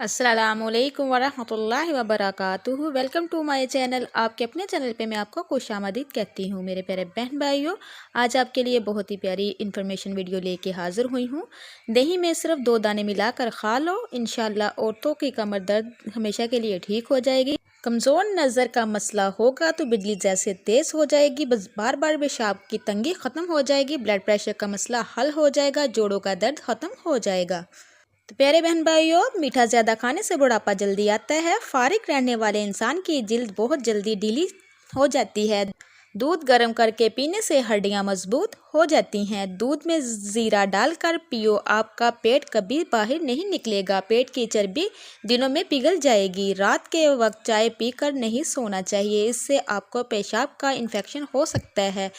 अस्सलामुअलैकुम वरहमतुल्लाहि वबरकातुहू। Welcome to my channel. आपके अपने चैनल पे मैं आपको खुशामदीद कहती हूँ। मेरे प्यारे बहन भाइयों, आज आपके लिए बहुत ही प्यारी इन्फॉर्मेशन वीडियो लेके हाज़िर हुई हूँ। दही में सिर्फ 2 दाने मिलाकर खा लो, इंशाल्लाह औरतों की कमर दर्द हमेशा के लिए ठीक हो जाएगी। कमज़ोर नज़र का मसला होगा तो बिजली जैसे तेज़ हो जाएगी, बस बार बार पेशाब की तंगी ख़त्म हो जाएगी, ब्लड प्रेशर का मसला हल हो जाएगा, जोड़ों का दर्द ख़त्म हो जाएगा। तो प्यारे बहन भाइयों, मीठा ज़्यादा खाने से बुढ़ापा जल्दी आता है। फारिग रहने वाले इंसान की जिल्द बहुत जल्दी ढीली हो जाती है। दूध गर्म करके पीने से हड्डियां मजबूत हो जाती हैं। दूध में ज़ीरा डालकर पियो, आपका पेट कभी बाहर नहीं निकलेगा। पेट की चर्बी दिनों में पिघल जाएगी। रात के वक्त चाय पीकर नहीं सोना चाहिए, इससे आपको पेशाब का इन्फेक्शन हो सकता है।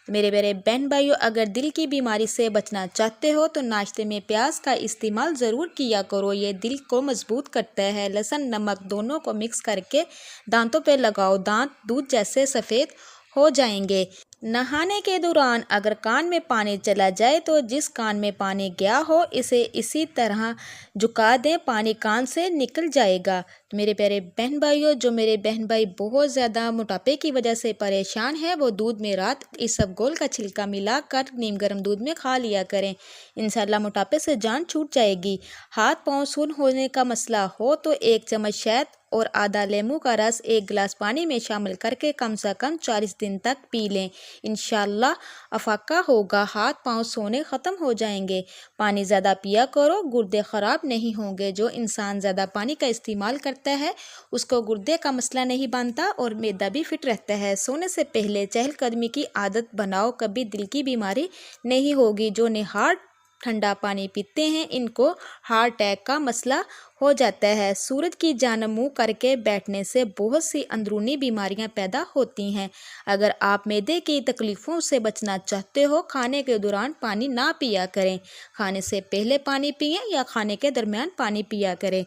मेरे मेरे बहन भाइयों, अगर दिल की बीमारी से बचना चाहते हो तो नाश्ते में प्याज का इस्तेमाल ज़रूर किया करो, ये दिल को मजबूत करता है। लहसुन नमक दोनों को मिक्स करके दांतों पे लगाओ, दांत दूध जैसे सफ़ेद हो जाएंगे। नहाने के दौरान अगर कान में पानी चला जाए तो जिस कान में पानी गया हो इसे इसी तरह झुका दें, पानी कान से निकल जाएगा। तो मेरे प्यारे बहन भाइयों, जो मेरे बहन भाई बहुत ज़्यादा मोटापे की वजह से परेशान है, वो दूध में रात इसबगोल का छिलका मिलाकर नीम गर्म दूध में खा लिया करें। इंशाल्लाह मोटापे से जान छूट जाएगी। हाथ पाँव सुन्न होने का मसला हो तो 1 चम्मच शहद और आधा लेमू का रस 1 गिलास पानी में शामिल करके कम से कम 40 दिन तक पी लें। इंशाल्लाह अफाका होगा, हाथ पाँव सोने ख़त्म हो जाएंगे। पानी ज़्यादा पिया करो, गुर्दे ख़राब नहीं होंगे। जो इंसान ज़्यादा पानी का इस्तेमाल करता है उसको गुर्दे का मसला नहीं बनता और मैदा भी फिट रहता है। सोने से पहले चहलकदमी की आदत बनाओ, कभी दिल की बीमारी नहीं होगी। जो निहार ठंडा पानी पीते हैं इनको हार्ट अटैक का मसला हो जाता है। सूरज की जानिब मुँह करके बैठने से बहुत सी अंदरूनी बीमारियां पैदा होती हैं। अगर आप मैदे की तकलीफ़ों से बचना चाहते हो, खाने के दौरान पानी ना पिया करें। खाने से पहले पानी पिएं या खाने के दरमियान पानी पिया करें।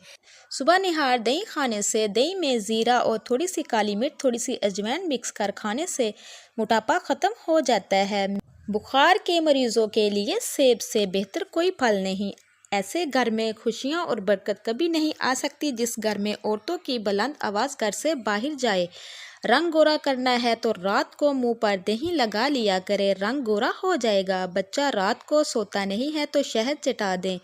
सुबह निहार दही खाने से दही में ज़ीरा और थोड़ी सी काली मिर्च, थोड़ी सी अजवाइन मिक्स कर खाने से मोटापा ख़त्म हो जाता है। बुखार के मरीजों के लिए सेब से बेहतर कोई फल नहीं। ऐसे घर में खुशियां और बरकत कभी नहीं आ सकती जिस घर में औरतों की बुलंद आवाज़ घर से बाहर जाए। रंग गोरा करना है तो रात को मुंह पर दही लगा लिया करे, रंग गोरा हो जाएगा। बच्चा रात को सोता नहीं है तो शहद चटा दें।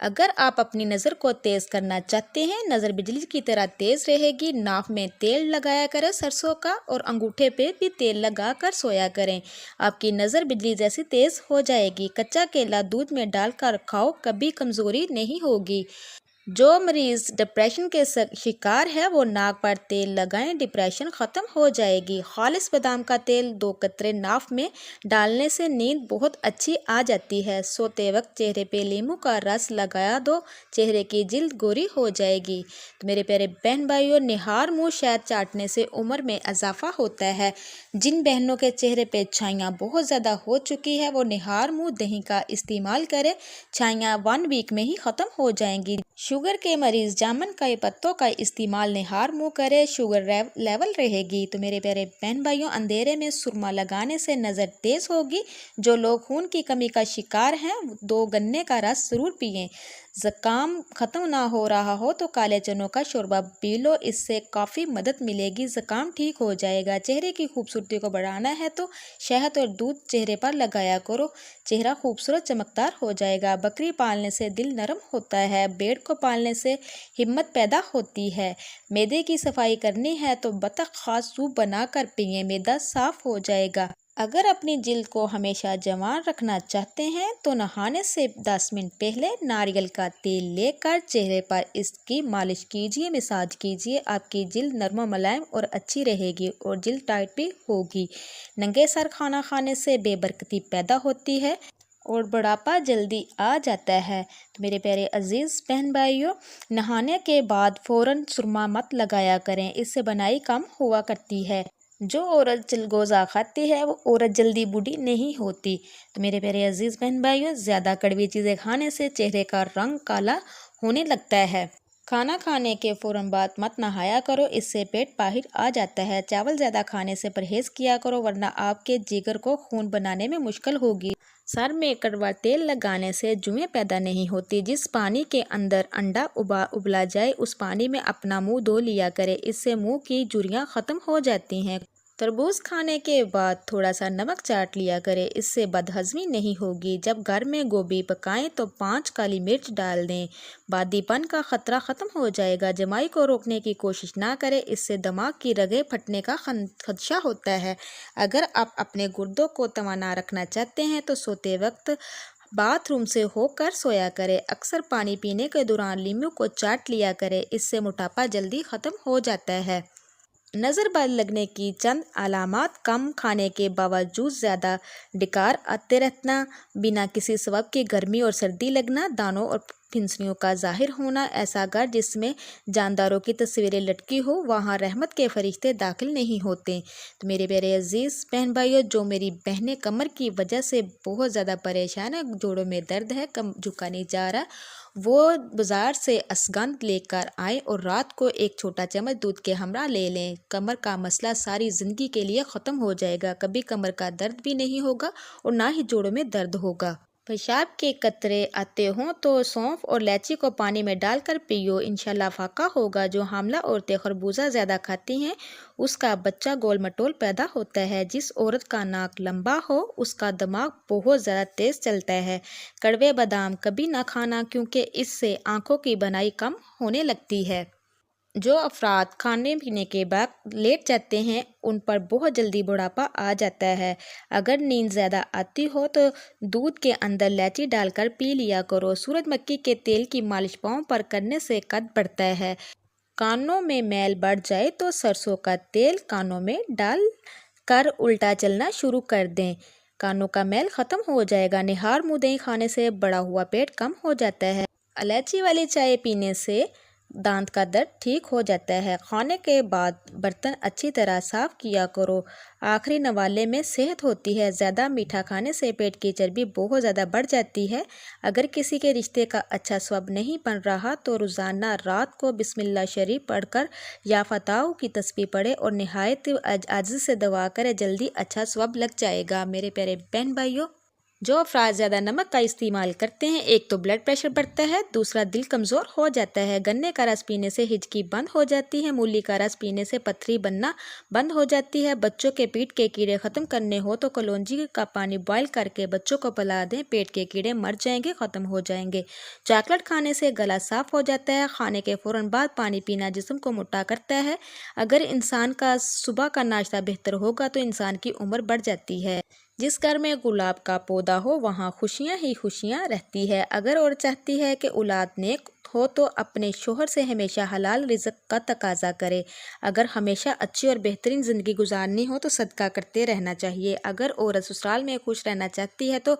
अगर आप अपनी नज़र को तेज़ करना चाहते हैं, नज़र बिजली की तरह तेज़ रहेगी। नाक में तेल लगाया करें सरसों का और अंगूठे पे भी तेल लगा कर सोया करें, आपकी नज़र बिजली जैसी तेज़ हो जाएगी। कच्चा केला दूध में डालकर खाओ, कभी कमज़ोरी नहीं होगी। जो मरीज़ डिप्रेशन के शिकार है वो नाक पर तेल लगाएं, डिप्रेशन ख़त्म हो जाएगी। खालिस बादाम का तेल 2 कतरे नाक में डालने से नींद बहुत अच्छी आ जाती है। सोते वक्त चेहरे पे नींबू का रस लगाया दो, चेहरे की जिल्द गोरी हो जाएगी। तो मेरे प्यारे बहन भाइयों, निहार मुँह शहद चाटने से उम्र में इजाफा होता है। जिन बहनों के चेहरे पे छाइयाँ बहुत ज़्यादा हो चुकी है वो निहार मुँह दही का इस्तेमाल करें, छाइयाँ 1 वीक में ही ख़त्म हो जाएंगी। शुगर के मरीज़ जामुन के पत्तों का इस्तेमाल निहार मुँह करे, शुगर लेवल रहेगी। तो मेरे प्यारे बहन भाइयों, अंधेरे में सुरमा लगाने से नज़र तेज़ होगी। जो लोग खून की कमी का शिकार हैं 2 गन्ने का रस ज़रूर पिएं। ज़ुकाम ख़त्म ना हो रहा हो तो काले चनों का शोरबा पी लो, इससे काफ़ी मदद मिलेगी, ज़ुकाम ठीक हो जाएगा। चेहरे की खूबसूरती को बढ़ाना है तो शहद और दूध चेहरे पर लगाया करो, चेहरा खूबसूरत चमकदार हो जाएगा। बकरी पालने से दिल नरम होता है, भेड़ को पालने से हिम्मत पैदा होती है। मैदे की सफाई करनी है तो बतख खास सूप बनाकर पिएं, मैदा साफ हो जाएगा। अगर अपनी जिल्द को हमेशा जवान रखना चाहते हैं तो नहाने से 10 मिनट पहले नारियल का तेल लेकर चेहरे पर इसकी मालिश कीजिए, मसाज कीजिए, आपकी जिल्द नरम मुलायम और अच्छी रहेगी और जिल्द टाइट भी होगी। नंगे सर खाना खाने से बेबरकती पैदा होती है और बुढ़ापा जल्दी आ जाता है। तो मेरे प्यारे अजीज़ बहन भाइयों, नहाने के बाद फ़ौरन सुरमा मत लगाया करें, इससे बनाई कम हुआ करती है। जो औरत चिलगोज़ा खाती है वो औरत जल्दी बूढ़ी नहीं होती। तो मेरे प्यारे अजीज़ बहन भाइयों, ज़्यादा कड़वी चीज़ें खाने से चेहरे का रंग काला होने लगता है। खाना खाने के फ़ौरन बाद मत नहाया करो, इससे पेट बाहर आ जाता है। चावल ज़्यादा खाने से परहेज़ किया करो वरना आपके जिगर को खून बनाने में मुश्किल होगी। سر میں کڑوا تیل لگانے سے جوئیں پیدا نہیں ہوتی۔ جس پانی کے اندر انڈا ابلا جائے اس پانی میں اپنا منہ دھو لیا کرے، اس سے منہ کی جھریاں ختم ہو جاتی ہیں۔ تربوز کھانے کے بعد تھوڑا سا نمک چاٹ لیا کرے، اس سے بدہضمی نہیں ہوگی۔ جب گھر میں گوبھی پکائیں تو 5 کالی مرچ ڈال دیں، بادی پن کا خطرہ ختم ہو جائے گا۔ جمائی کو روکنے کی کوشش نہ کریں، اس سے دماغ کی رگیں پھٹنے کا خدشہ ہوتا ہے۔ اگر آپ اپنے گردوں کو توانا رکھنا چاہتے ہیں تو سوتے وقت باتھ روم سے ہو کر سویا کرے۔ اکثر پانی پینے کے دوران لیموں کو چاٹ لیا کرے، اس سے موٹاپا جلدی ختم ہو جاتا ہے۔ نظر بد لگنے کی چند علامات: کم کھانے کے باوجود زیادہ ڈکار آتے رہنا، بنا کسی سبب کے گرمی اور سردی لگنا، دانوں اور پھنسیوں کا ظاہر ہونا۔ ایسا گھر جس میں جانداروں کی تصویریں لٹکی ہو وہاں رحمت کے فرشتے داخل نہیں ہوتے۔ تو میرے پیارے عزیز بہن بھائیوں، جو میری بہنیں کمر کی وجہ سے بہت زیادہ پریشان ہیں، جوڑوں میں درد ہے، جھکا نہیں جا رہا، وہ بازار سے اشگند لے کر آئیں اور رات کو ایک چھوٹا چمچ دودھ کے ہمراہ لے لیں۔ کمر کا مسئلہ ساری زندگی کے لیے ختم ہو جائے گا، کبھی کمر کا درد بھی نہیں ہوگا اور نہ ہی جوڑوں میں درد ہوگا۔ پیشاب کے قطرے آتے ہوں تو سونف اور الائچی کو پانی میں ڈال کر پیو، انشاءاللہ فاقہ ہوگا۔ جو حاملہ عورتیں خربوزہ زیادہ کھاتی ہیں اس کا بچہ گول مٹول پیدا ہوتا ہے۔ جس عورت کا ناک لمبا ہو اس کا دماغ بہت زیادہ تیز چلتا ہے۔ کڑوے بادام کبھی نہ کھانا کیونکہ اس سے آنکھوں کی بینائی کم ہونے لگتی ہے۔ جو افراد کھانے پینے کے بعد لیٹ جاتے ہیں ان پر بہت جلدی بڑھاپا آ جاتا ہے۔ اگر نیند زیادہ آتی ہو تو دودھ کے اندر الائچی ڈال کر پی لیا کرو۔ سورج مکھی کے تیل کی مالش پاؤں پر کرنے سے قد بڑھتا ہے۔ کانوں میں میل بڑھ جائے تو سرسوں کا تیل کانوں میں ڈال کر الٹا چلنا شروع کر دیں، کانوں کا میل ختم ہو جائے گا۔ نہار منہ دہی کھانے سے بڑھا ہوا پیٹ کم ہو جاتا ہے۔ الائچی والی چائے پینے سے دانت کا درد ٹھیک ہو جاتا ہے۔ کھانے کے بعد برتن اچھی طرح صاف کیا کرو، آخری نوالے میں صحت ہوتی ہے۔ زیادہ میٹھا کھانے سے پیٹ کی چربی بہت زیادہ بڑھ جاتی ہے۔ اگر کسی کے رشتے کا اچھا ثواب نہیں بن رہا تو روزانہ رات کو بسم اللہ شریف پڑھ کر یا فتح کی تسبیح پڑھے اور نہایت عاجزی سے دعا کرے، جلدی اچھا ثواب لگ جائے گا۔ میرے پیارے بہن بھائیوں، جو افراد زیادہ نمک کا استعمال کرتے ہیں، ایک تو بلڈ پریشر بڑھتا ہے، دوسرا دل کمزور ہو جاتا ہے۔ گنے کا رس پینے سے ہچکی بند ہو جاتی ہے، مولی کا رس پینے سے پتھری بننا بند ہو جاتی ہے۔ بچوں کے پیٹ کے کیڑے ختم کرنے ہو تو کلونجی کا پانی بوائل کر کے بچوں کو پلا دیں، پیٹ کے کیڑے مر جائیں گے، ختم ہو جائیں گے۔ چاکلیٹ کھانے سے گلا صاف ہو جاتا ہے۔ کھانے کے فوراً بعد پانی پینا جسم کو موٹا کرتا ہے۔ اگر انسان کا صبح کا ناشتہ بہتر ہوگا تو انسان کی عمر بڑھ جاتی ہے۔ جس گھر میں گلاب کا پودا ہو وہاں خوشیاں ہی خوشیاں رہتی ہے۔ اگر عورت چاہتی ہے کہ اولاد نیک ہو تو اپنے شوہر سے ہمیشہ حلال رزق کا تقاضا کرے۔ اگر ہمیشہ اچھی اور بہترین زندگی گزارنی ہو تو صدقہ کرتے رہنا چاہیے۔ اگر عورت سسرال میں خوش رہنا چاہتی ہے تو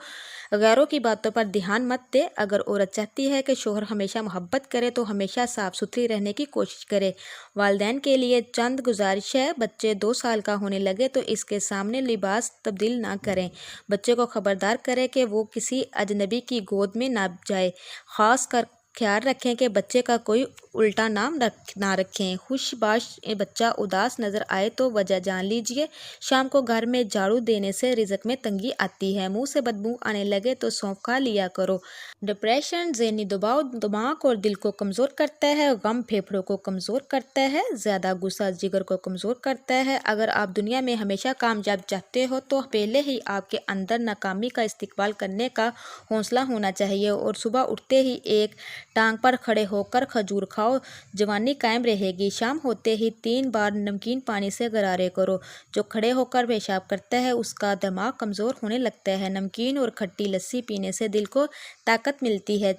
غیروں کی باتوں پر دھیان مت دے۔ اگر عورت چاہتی ہے کہ شوہر ہمیشہ محبت کرے تو ہمیشہ صاف ستھری رہنے کی کوشش کرے۔ والدین کے لیے چند گزارش ہے: بچے 2 سال کا ہونے لگے تو اس کے سامنے لباس تبدیل نہ کریں۔ بچے کو خبردار کریں کہ وہ کسی اجنبی کی گود میں نہ جائے۔ خاص کر خیال رکھیں کہ بچے کا کوئی الٹا نام نہ رکھیں۔ خوش باش بچہ اداس نظر آئے تو وجہ جان لیجیے۔ شام کو گھر میں جھاڑو دینے سے رزق میں تنگی آتی ہے۔ منہ سے بدبو آنے لگے تو سونف کھا لیا کرو۔ ڈپریشن، ذہنی دباؤ دماغ اور دل کو کمزور کرتا ہے۔ غم پھیپھڑوں کو کمزور کرتا ہے۔ زیادہ غصہ جگر کو کمزور کرتا ہے۔ اگر آپ دنیا میں ہمیشہ کامیاب چاہتے ہو تو پہلے ہی آپ کے اندر ناکامی کا استقبال کرنے کا حوصلہ ہونا چاہیے اور صبح اٹھتے ہی ایک ٹانگ پر کھڑے ہو کر کھجور کھاؤ، جوانی قائم رہے گی۔ شام ہوتے ہی 3 بار نمکین پانی سے غرارے کرو۔ جو کھڑے ہو کر پیشاب کرتا ہے اس کا دماغ کمزور ہونے لگتا ہے۔ نمکین اور کھٹی لسی پینے سے دل کو طاقت ملتی ہے۔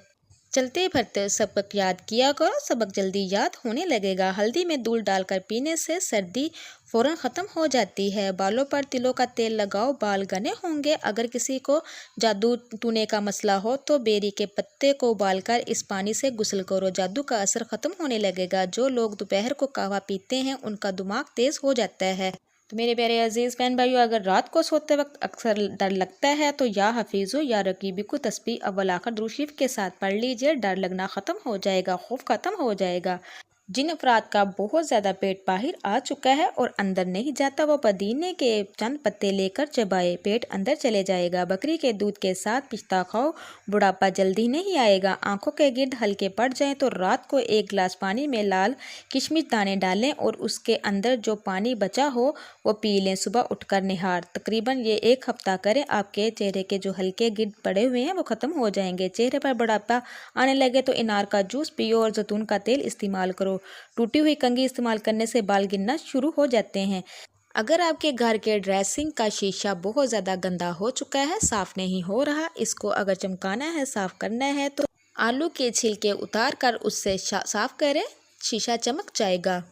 چلتے پھرتے سبق یاد کیا کرو، سبق جلدی یاد ہونے لگے گا۔ ہلدی میں دودھ ڈال کر پینے سے سردی فوراً ختم ہو جاتی ہے۔ بالوں پر تلوں کا تیل لگاؤ، بال گھنے ہوں گے۔ اگر کسی کو جادو ٹونے کا مسئلہ ہو تو بیری کے پتے کو ابال کر اس پانی سے غسل کرو، جادو کا اثر ختم ہونے لگے گا۔ جو لوگ دوپہر کو قہوہ پیتے ہیں ان کا دماغ تیز ہو جاتا ہے۔ تو میرے پیارے عزیز بہن بھائیو، اگر رات کو سوتے وقت اکثر ڈر لگتا ہے تو یا حفیظو یا رقیبی کو تسبیح اول آخر درود شریف کے ساتھ پڑھ لیجئے، ڈر لگنا ختم ہو جائے گا، خوف ختم ہو جائے گا۔ जिन अफराद का बहुत ज़्यादा पेट बाहर आ चुका है और अंदर नहीं जाता, वो पुदीने के चंद पत्ते लेकर चबाए, पेट अंदर चले जाएगा। बकरी के दूध के साथ पिस्ता खाओ, बुढ़ापा जल्दी नहीं आएगा। आंखों के गिर्द हल्के पड़ जाएं तो रात को 1 गिलास पानी में लाल किशमिश दाने डालें और उसके अंदर जो पानी बचा हो वो पी लें। सुबह उठकर निहार तकरीबन ये 1 हफ्ता करें, आपके चेहरे के जो हल्के गिर्द पड़े हुए हैं वो ख़त्म हो जाएंगे। चेहरे पर बुढ़ापा आने लगे तो इनार का जूस पियो और जैतून का तेल इस्तेमाल करो। टूटी हुई कंघी इस्तेमाल करने से बाल गिरना शुरू हो जाते हैं। अगर आपके घर के ड्रेसिंग का शीशा बहुत ज़्यादा गंदा हो चुका है, साफ़ नहीं हो रहा, इसको अगर चमकाना है, साफ़ करना है तो आलू के छिलके उतार कर उससे साफ़ करें, शीशा चमक जाएगा।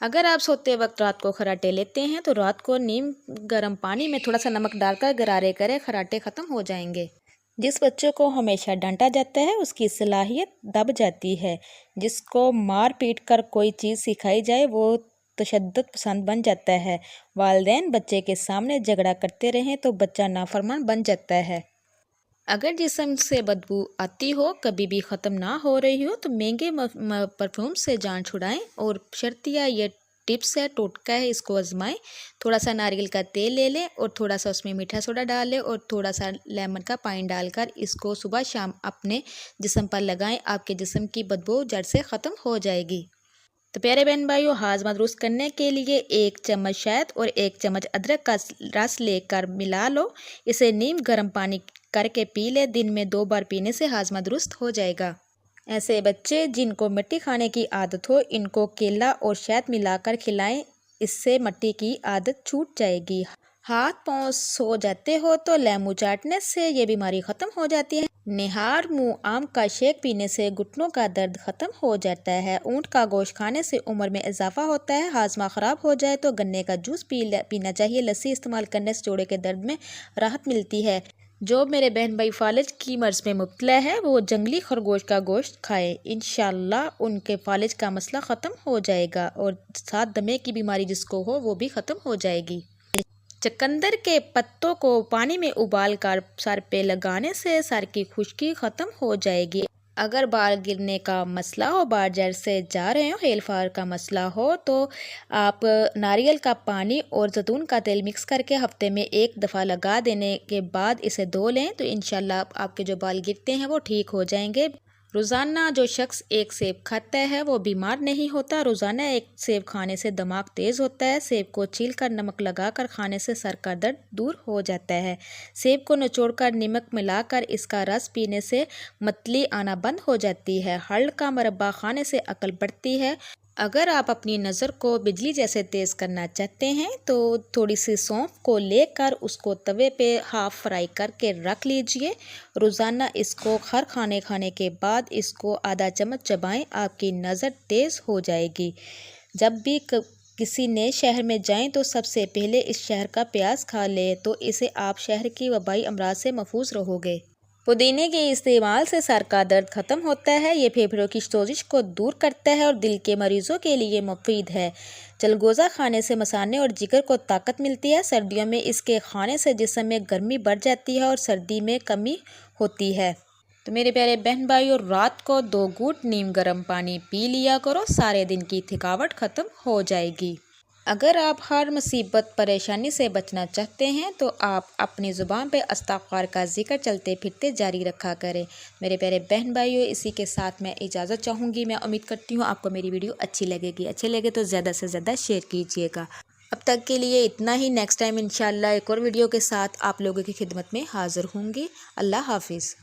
अगर आप सोते वक्त रात को खराटे लेते हैं तो रात को नीम गर्म पानी में थोड़ा सा नमक डालकर गरारे करें, खराटे ख़त्म हो जाएंगे। जिस बच्चे को हमेशा डांटा जाता है उसकी सलाहियत दब जाती है। जिसको मार पीट कर कोई चीज़ सिखाई जाए वो तशद्दुद पसंद बन जाता है। वालिदैन बच्चे के सामने झगड़ा करते रहें तो बच्चा नाफरमान बन जाता है। अगर जिस्म से बदबू आती हो, कभी भी ख़त्म ना हो रही हो, तो महंगे परफ्यूम से जान छुड़ाएं और शर्तिया ये टिप्स है, टोटका है, इसको आजमाएं। थोड़ा सा नारियल का तेल ले लें और थोड़ा सा उसमें मीठा सोडा डाल लें और थोड़ा सा लेमन का पानी डालकर इसको सुबह शाम अपने जिस्म पर लगाएं। आपके जिस्म की बदबू जड़ से ख़त्म हो जाएगी। तो प्यारे बहन भाइयों, हाजमा दुरुस्त करने के लिए 1 चम्मच शहद और 1 चम्मच अदरक का रस लेकर मिला लो। इसे नीम गर्म पानी करके पी ले। दिन में 2 बार पीने से हाजमा दुरुस्त हो जाएगा। ऐसे बच्चे जिनको मिट्टी खाने की आदत हो, इनको केला और शहद मिलाकर खिलाएं, इससे मिट्टी की आदत छूट जाएगी। हाथ पाँव सो जाते हो तो लेमू चाटने से ये बीमारी ख़त्म हो जाती है। निहार मुँह आम का शेक पीने से घुटनों का दर्द ख़त्म हो जाता है। ऊँट का गोश्त खाने से उम्र में इजाफा होता है। हाजमा ख़राब हो जाए तो गन्ने का जूस पीना चाहिए। लस्सी इस्तेमाल करने से जोड़े के दर्द में राहत मिलती है। जो मेरे बहन भाई फालिज की मर्ज़ में मुब्तला है वो जंगली खरगोश का गोश्त खाए, इंशाल्लाह उनके फालिज का मसला ख़त्म हो जाएगा और साथ दमे की बीमारी जिसको हो वो भी ख़त्म हो जाएगी। चकंदर के पत्तों को पानी में उबाल कर सर पे लगाने से सर की खुश्की ख़त्म हो जाएगी। अगर बाल गिरने का मसला हो, बाल जड़ से जा रहे हो, हेयर फॉल का मसला हो, तो आप नारियल का पानी और जैतून का तेल मिक्स करके हफ्ते में 1 दफ़ा लगा देने के बाद इसे धो लें तो इंशाल्लाह आपके जो बाल गिरते हैं वो ठीक हो जाएंगे। रोज़ाना जो शख्स 1 सेब खाता है वो बीमार नहीं होता। रोज़ाना 1 सेब खाने से दिमाग तेज़ होता है। सेब को छील कर नमक लगाकर खाने से सर का दर्द दूर हो जाता है। सेब को निचोड़कर नमक मिलाकर इसका रस पीने से मतली आना बंद हो जाती है। हल का मरब्बा खाने से अक्ल बढ़ती है। अगर आप अपनी नज़र को बिजली जैसे तेज़ करना चाहते हैं तो थोड़ी सी सौंफ को लेकर उसको तवे पे हाफ फ्राई करके रख लीजिए। रोज़ाना इसको हर खाने के बाद इसको आधा चम्मच चबाएं, आपकी नज़र तेज़ हो जाएगी। जब भी किसी नए शहर में जाएं तो सबसे पहले इस शहर का प्याज खा लें, तो इसे आप शहर की वबाई अमराज से महफूज रहोगे। पुदीने के इस्तेमाल से सर का दर्द ख़त्म होता है। ये फेफड़ों की सोजिश को दूर करता है और दिल के मरीज़ों के लिए मुफीद है। चलगोज़ा खाने से मसाने और जिगर को ताकत मिलती है। सर्दियों में इसके खाने से जिस्म में गर्मी बढ़ जाती है और सर्दी में कमी होती है। तो मेरे प्यारे बहन भाइयों, रात को 2 घूंट नीम गर्म पानी पी लिया करो, सारे दिन की थकावट ख़त्म हो जाएगी। अगर आप हर मुसीबत परेशानी से बचना चाहते हैं तो आप अपनी ज़ुबान पे इस्तग़फ़ार का ज़िक्र चलते फिरते जारी रखा करें। मेरे प्यारे बहन भाइयों, इसी के साथ मैं इजाज़त चाहूँगी। मैं उम्मीद करती हूँ आपको मेरी वीडियो अच्छी लगेगी। अच्छी लगे तो ज़्यादा से ज़्यादा शेयर कीजिएगा। अब तक के लिए इतना ही। नेक्स्ट टाइम इंशाल्लाह एक और वीडियो के साथ आप लोगों की खिदमत में हाज़िर होंगी। अल्लाह हाफिज़।